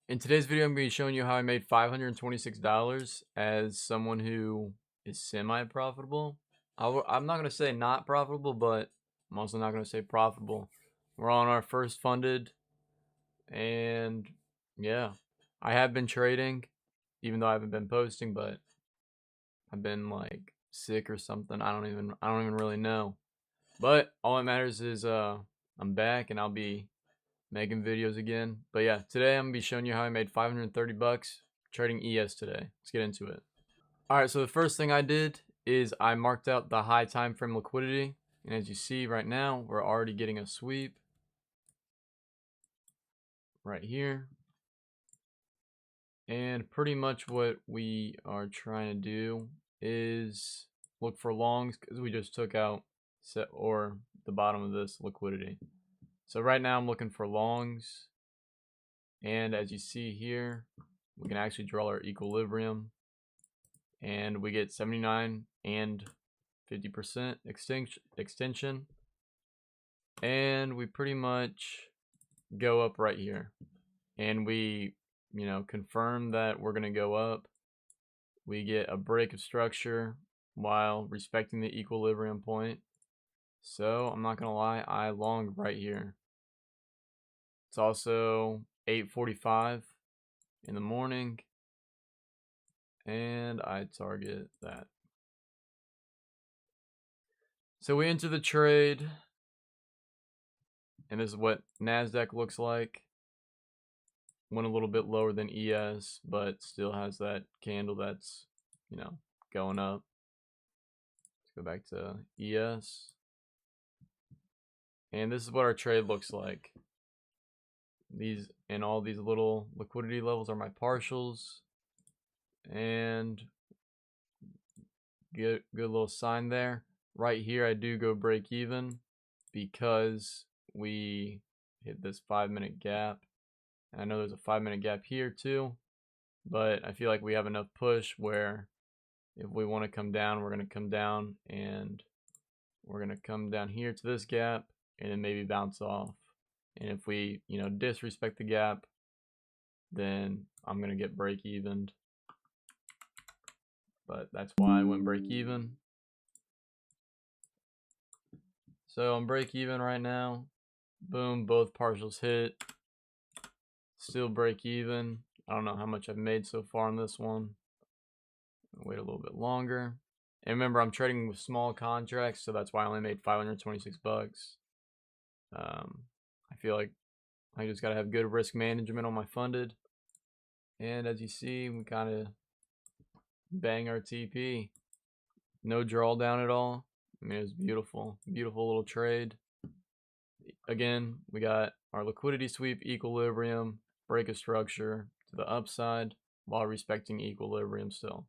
In today's video, I'm going to be showing you how I made $526 as someone who is semi-profitable. I'm not going to say not profitable, but I'm also not going to say profitable. We're on our first funded, and yeah, I have been trading, even though I haven't been posting, but I've been like sick or something. I don't even really know. But all that matters is I'm back and I'll be making videos again. But yeah, today I'm gonna be showing you how I made 530 bucks trading ES today. Let's get into it. All right, so the first thing I did is I marked out the high time frame liquidity, and as you see right now, we're already getting a sweep right here. And pretty much what we are trying to do is look for longs because we just took out the bottom of this liquidity. So right now I'm looking for longs, and as you see here, we can actually draw our equilibrium, and we get 79 and 50% extension, and we pretty much go up right here, and we confirm that we're going to go up. We get a break of structure while respecting the equilibrium point. So I'm not gonna lie, I longed right here. It's also 8:45 in the morning, and I target that. So we enter the trade, and this is what NASDAQ looks like. Went a little bit lower than ES, but still has that candle that's, going up. Let's go back to ES. And this is what our trade looks like. These and all these little liquidity levels are my partials. And good little sign there. Right here I do go break even because we hit this 5-minute gap. And I know there's a 5-minute gap here too, but I feel like we have enough push where if we want to come down, we're going to come down, and we're going to come down here to this gap and then maybe bounce off. And if we, disrespect the gap, then I'm going to get break evened. But that's why I went break even. So I'm break even right now. Boom, both partials hit. Still break even. I don't know how much I've made so far on this one. Wait a little bit longer. And remember, I'm trading with small contracts, so that's why I only made 526 bucks. I feel like I just gotta have good risk management on my funded. And as you see, we kind of bang our TP. No drawdown at all. I mean, it was beautiful. Beautiful little trade. Again, we got our liquidity sweep, equilibrium, break of structure to the upside while respecting equilibrium still.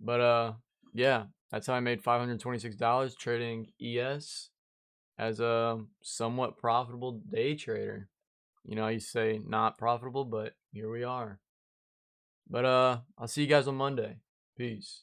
But yeah, that's how I made $526 trading ES as a somewhat profitable day trader. I used to say not profitable, but here we are. But I'll see you guys on Monday. Peace.